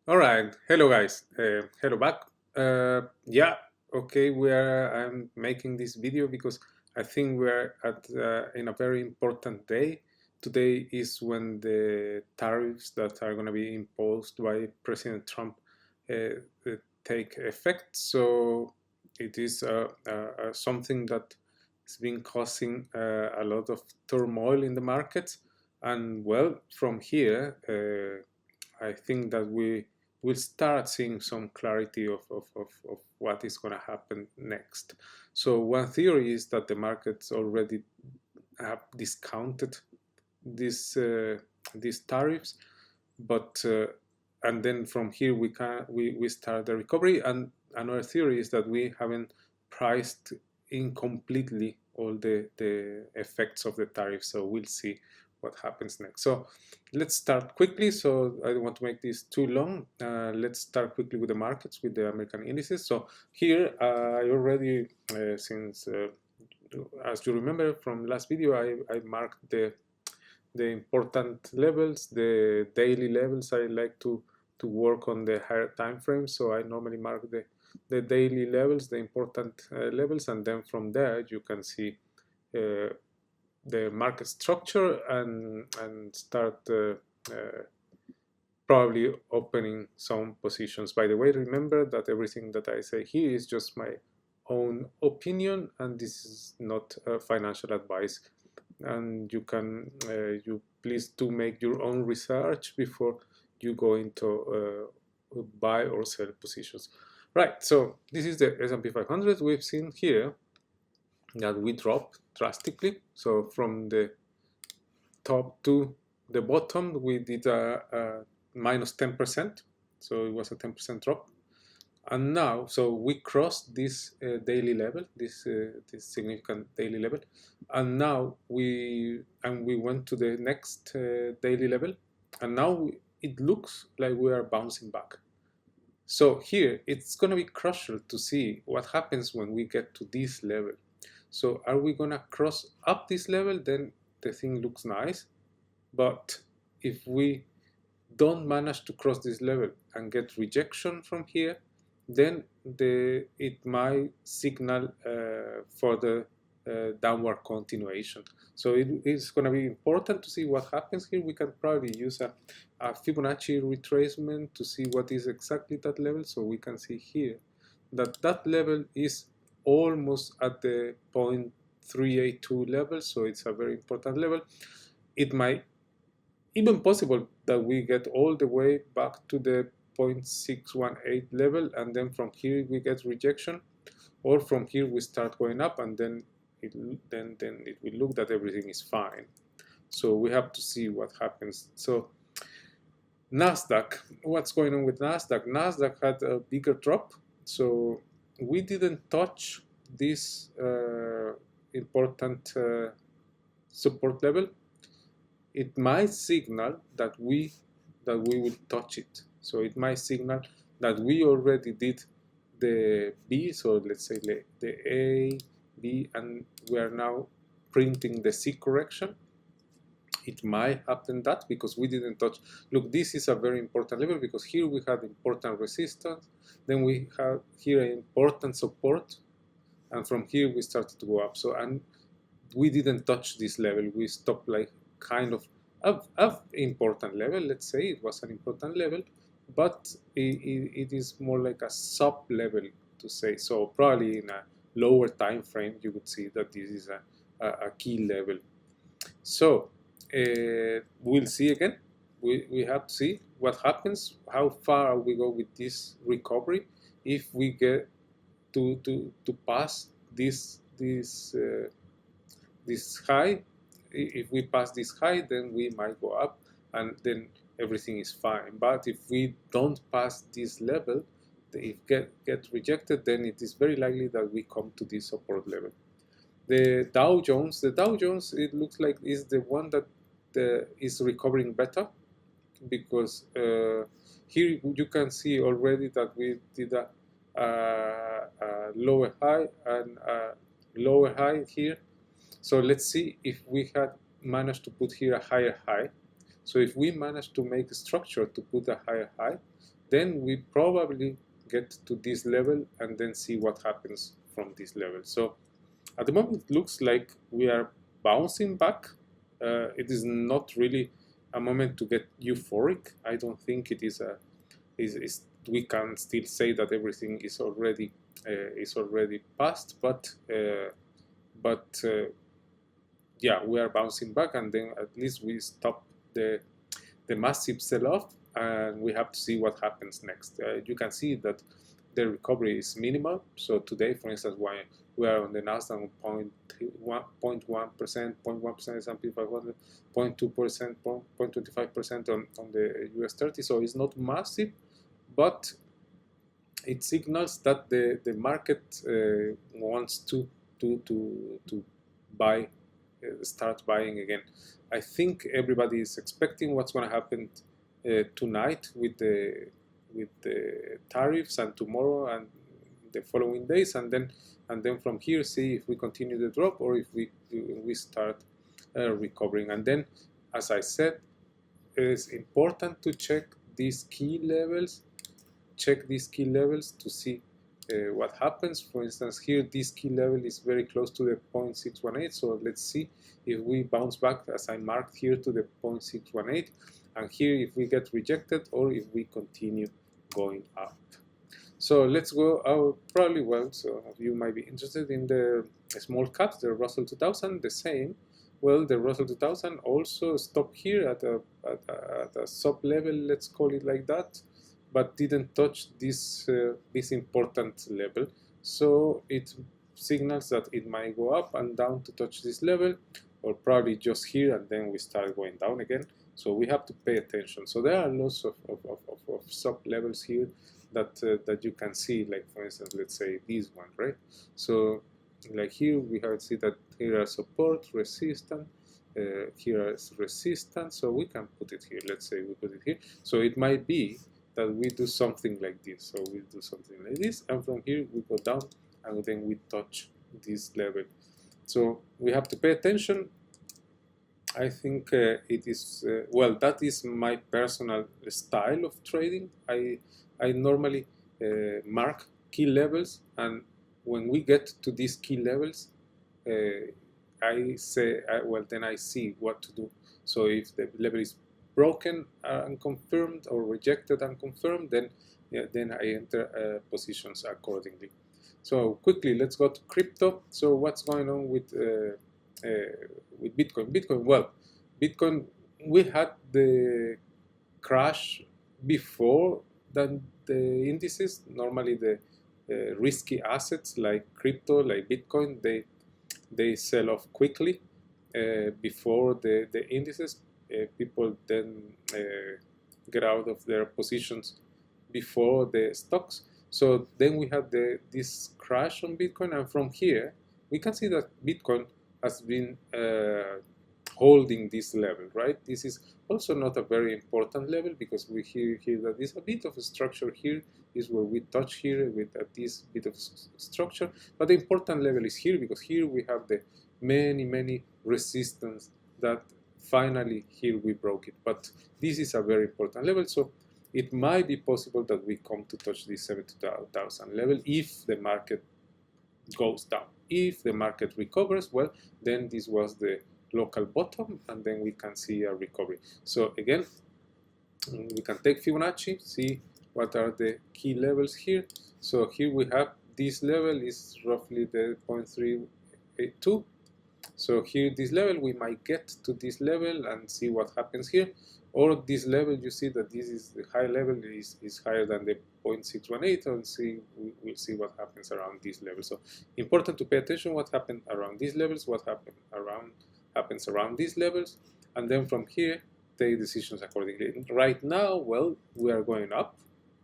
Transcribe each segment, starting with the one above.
All right. Hello, guys. Hello back. Yeah. Okay. I'm making this video because I think we're at in a very important day. Today is when the tariffs that are going to be imposed by President Trump take effect. So it is something that has been causing a lot of turmoil in the markets. And well, from here, I think that we will start seeing some clarity of what is going to happen next. So one theory is that the markets already have discounted these tariffs, but and then from here we start the recovery. And another theory is that we haven't priced in completely all the effects of the tariff. So we'll see what happens next. So let's start quickly. So I don't want to make this too long. Let's start quickly with the markets, with the American indices. So here I already since as you remember from last video, I marked the important levels, the daily levels. I like to work on the higher time frames, so I normally mark the daily levels, the important levels, and then from there you can see uh, the market structure and start probably opening some positions. By the way, remember that everything that I say here is just my own opinion, and this is not financial advice. And you please do make your own research before you go into buy or sell positions. Right. So this is the S&P 500. We've seen here that we dropped drastically. So from the top to the bottom, we did a minus 10%. So it was a 10% drop. And now, so we crossed this daily level, this significant daily level, and now we went to the next daily level, and now it looks like we are bouncing back. So here it's going to be crucial to see what happens when we get to this level. So are we going to cross up this level? Then the thing looks nice, but if we don't manage to cross this level and get rejection from here, then it might signal for the downward continuation. So it is going to be important to see what happens here. We can probably use a Fibonacci retracement to see what is exactly that level. So we can see here that that level is almost at the 0.382 level. So it's a very important level. It might even possible that we get all the way back to the 0.618 level, and then from here we get rejection, or from here we start going up, and then it will look that everything is fine. So we have to see what happens. So Nasdaq, what's going on with Nasdaq? Nasdaq had a bigger drop, so we didn't touch this important support level. It might signal that we will touch it. So it might signal that we already did the B, so let's say the A, B, and we are now printing the C correction. It might happen that because we didn't touch. Look, this is a very important level because here we had important resistance, then we have here an important support, and from here we started to go up. So, and we didn't touch this level. We stopped like kind of important level. Let's say it was an important level, but it is more like a sub level to say. So probably in a lower time frame, you would see that this is a key level. So we'll see again. We have to see what happens, how far we go with this recovery. If we get to pass this high, if we pass this high, then we might go up, and then everything is fine. But if we don't pass this level, if get rejected, then it is very likely that we come to this support level. The Dow Jones, it looks like is the one that is recovering better, because here you can see already that we did a lower high and a lower high here. So let's see if we had managed to put here a higher high. So if we manage to make a structure to put a higher high, then we probably get to this level and then see what happens from this level. So at the moment it looks like we are bouncing back. It is not really a moment to get euphoric. I don't think it is a we can still say that everything is already past, but yeah, we are bouncing back, and then at least we stop the massive sell-off, and we have to see what happens next. You can see that the recovery is minimal. So today, for instance, why we are on the Nasdaq 0.1%, 0.1% S&P 500, 0.2%, 0.25% on the US 30. So it's not massive, but it signals that the market wants to buy, start buying again. I think everybody is expecting what's going to happen tonight with the tariffs, and tomorrow and the following days, and then from here see if we continue the drop or if we start recovering. And then, as I said, it is important to check these key levels. Check these key levels to see what happens. For instance, here this key level is very close to the 0.618. So let's see if we bounce back, as I marked here, to the 0.618, and here if we get rejected or if we continue going up. So let's go out. Probably, well, so you might be interested in the small caps, the Russell 2000, the same. Well, the Russell 2000 also stopped here at a sub level, let's call it like that, but didn't touch this this important level. So it signals that it might go up and down to touch this level, or probably just here, and then we start going down again. So we have to pay attention. So there are lots of sub levels here that you can see, like for instance, let's say this one, right? So like here we have see that here are support, resistance, here is resistance. So we can put it here. Let's say we put it here. So it might be that we do something like this. So we do something like this, and from here we go down, and then we touch this level. So we have to pay attention. I think it is, well, that is my personal style of trading. I normally mark key levels, and when we get to these key levels, I say, well, then I see what to do. So if the level is broken and confirmed, or rejected and confirmed, then then I enter positions accordingly. So quickly, let's go to crypto. So what's going on with Bitcoin? Bitcoin, well, Bitcoin, we had the crash before than the indices. Normally, the risky assets like crypto, like Bitcoin, they sell off quickly before the indices. People then get out of their positions before the stocks. So then we have this crash on Bitcoin, and from here we can see that Bitcoin has been holding this level, right? This is also not a very important level, because we hear that there's a bit of a structure here, is where we touch here with this bit of structure, but the important level is here, because here we have the many resistance that finally here we broke it. But this is a very important level, so it might be possible that we come to touch this 70,000 level if the market goes down. If the market recovers, well, then this was the local bottom, and then we can see a recovery. So again, we can take Fibonacci, see what are the key levels here. So here we have this level is roughly the 0.382. So here, this level, we might get to this level and see what happens here. Or this level, you see that this is the high level, is higher than the 0.618, and we'll see what happens around this level. So important to pay attention what happened around these levels, what happens around these levels, and then from here, take decisions accordingly. Right now, well, we are going up.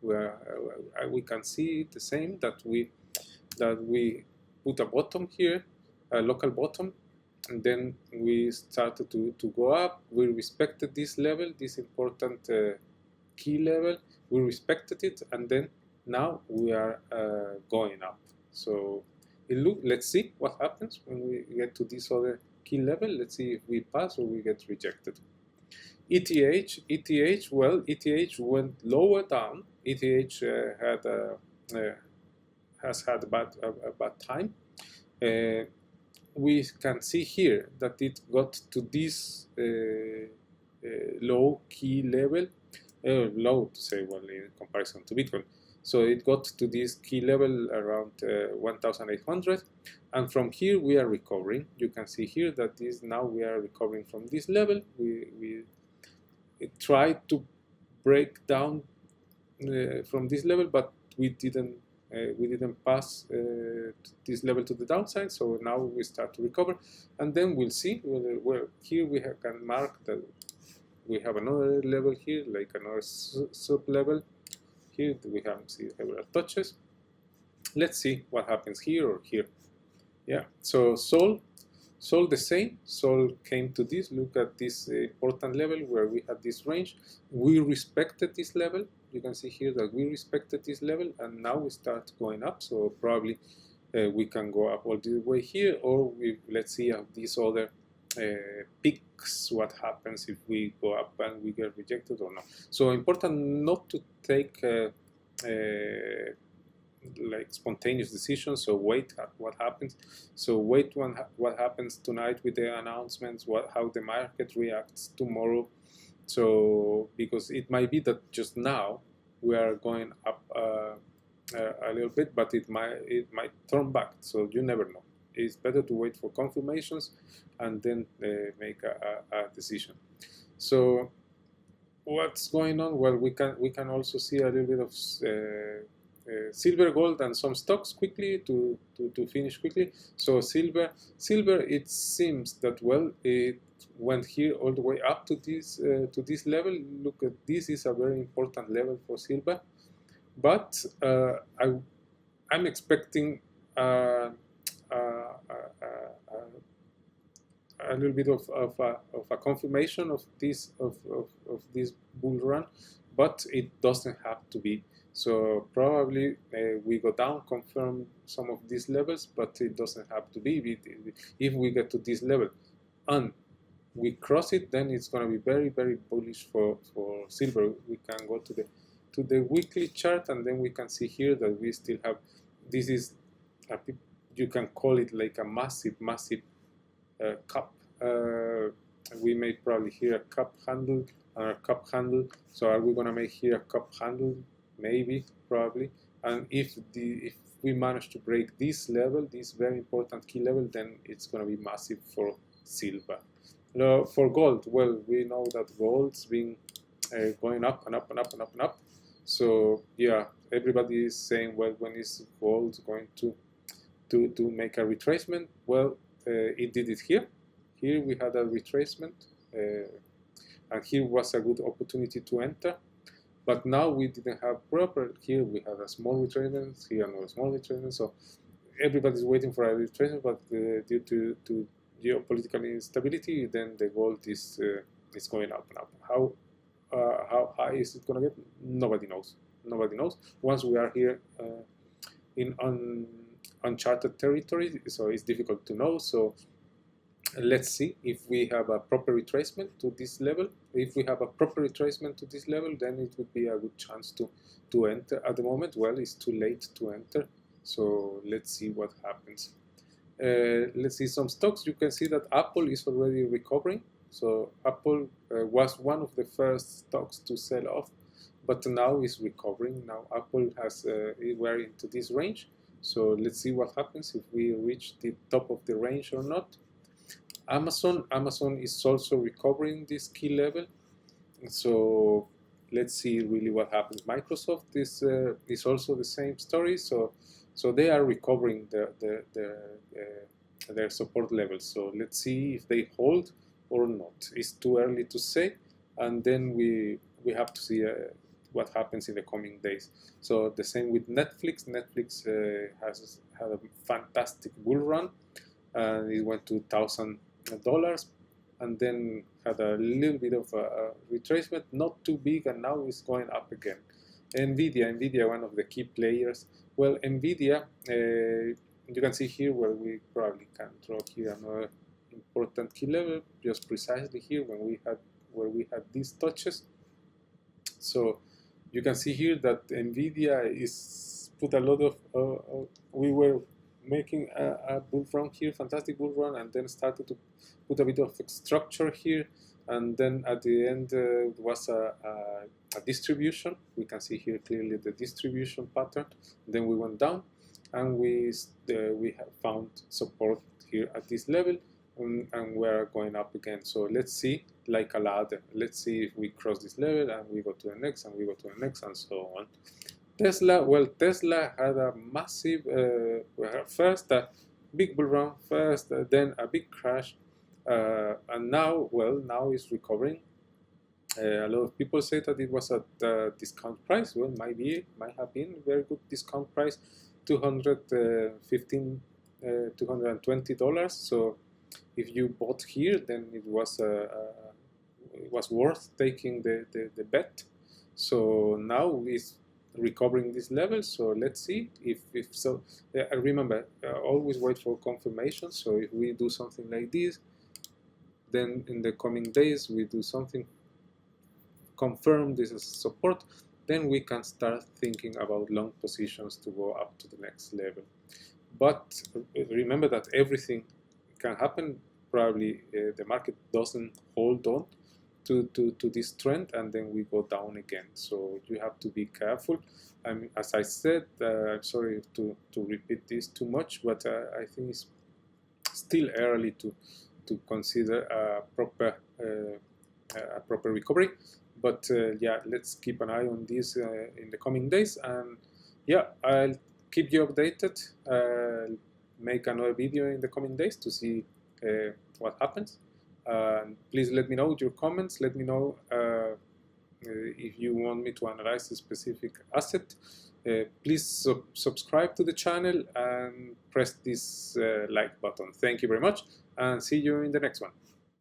We can see the same, that we put a bottom here, a local bottom, and then we started to go up. We respected this level, this important key level. We respected it, and then now we are going up. So let's see what happens when we get to this other key level. Let's see if we pass or we get rejected. ETH, well, ETH went lower down. ETH has had a bad time. We can see here that it got to this low key level, low to say, well, in comparison to Bitcoin. So it got to this key level around 1,800, and from here we are recovering. You can see here that now we are recovering from this level. We tried to break down from this level, but we didn't pass this level to the downside. So now we start to recover, and then we'll see. Well, here we can mark that we have another level here, like another sub level. Here we have several touches. Let's see what happens here or here. Yeah. So Sol the same. Sol came to this. Look at this important level where we had this range. We respected this level. You can see here that we respected this level, and now we start going up. So probably we can go up all the way here, or let's see these other peaks. What happens if we go up and we get rejected or not? So important not to take like spontaneous decisions. So wait what happens. So wait what happens tonight with the announcements, how the market reacts tomorrow. So because it might be that just now we are going up a little bit, but it might turn back. So you never know. It's better to wait for confirmations and then make a decision. So what's going on? Well, we can also see a little bit of silver, gold, and some stocks quickly to finish quickly. So silver, it seems that, well, it went here all the way up to this level. Look at this, is a very important level for silver, but I'm expecting a little bit of a confirmation of this bull run, but it doesn't have to be. So probably we go down, confirm some of these levels, but it doesn't have to be. If we get to this level and we cross it, then it's going to be very, very bullish for silver. We can go to the weekly chart, and then we can see here that we still have, this is you can call it like a massive cup. We made probably here a cup handle and a cup handle. So are we going to make here a cup handle? Maybe, probably. And if we manage to break this level, this very important key level, then it's going to be massive for silver. Now, for gold, well, we know that gold's been going up and up and up and up and up. So yeah, everybody is saying, well, when is gold going to make a retracement? Well, it did it here. Here we had a retracement, and here was a good opportunity to enter. But now we didn't have proper. Here we had a small retracement, here another small retracement. So everybody's waiting for a retracement, but due to geopolitical instability, then the gold is going up and up. How high is it going to get? Nobody knows. Nobody knows. Once we are here in uncharted territory, so it's difficult to know. So let's see if we have a proper retracement to this level. If we have a proper retracement to this level, then it would be a good chance to enter. At the moment, well, it's too late to enter. So let's see what happens. Let's see some stocks. You can see that Apple is already recovering. So Apple was one of the first stocks to sell off, but now is recovering. Now Apple has we're into this range. So let's see what happens if we reach the top of the range or not. Amazon is also recovering this key level. So let's see really what happens. Microsoft is also the same story. So they are recovering their support levels. So let's see if they hold or not. It's too early to say, and then we have to see what happens in the coming days. So the same with Netflix. Netflix has had a fantastic bull run, and it went to $1,000, and then had a little bit of a retracement, not too big, and now it's going up again. Nvidia, one of the key players. Well, Nvidia, you can see here where we probably can draw here another important key level, just precisely here when we had where we had these touches. So you can see here that NVIDIA is put a lot of, we were making a bull run here, fantastic bull run, and then started to put a bit of structure here, and then at the end was a distribution. We can see here clearly the distribution pattern. Then we went down, and we have found support here at this level, and we're going up again. So let's see, like a ladder. Let's see if we cross this level and we go to the next, and we go to the next, and so on. Tesla, well, Tesla had a massive, first a big bull run, first, then a big crash, and now, well, now it's recovering. A lot of people say that it was at a discount price. Well, might have been a very good discount price, $220. So if you bought here, then it was worth taking the bet. So now it's recovering this level. So let's see if so. Remember, always wait for confirmation. So if we do something like this, then in the coming days we do something, confirm this as support, then we can start thinking about long positions to go up to the next level. But remember that everything can happen. Probably the market doesn't hold on to this trend, and then we go down again. So you have to be careful. I mean, as I said, I'm sorry to repeat this too much, but I think it's still early to consider a proper recovery. But yeah, let's keep an eye on this in the coming days, and yeah, I'll keep you updated. Make another video in the coming days to see what happens. Please let me know with your comments. Let me know if you want me to analyze a specific asset. Please subscribe to the channel and press this like button. Thank you very much, and see you in the next one.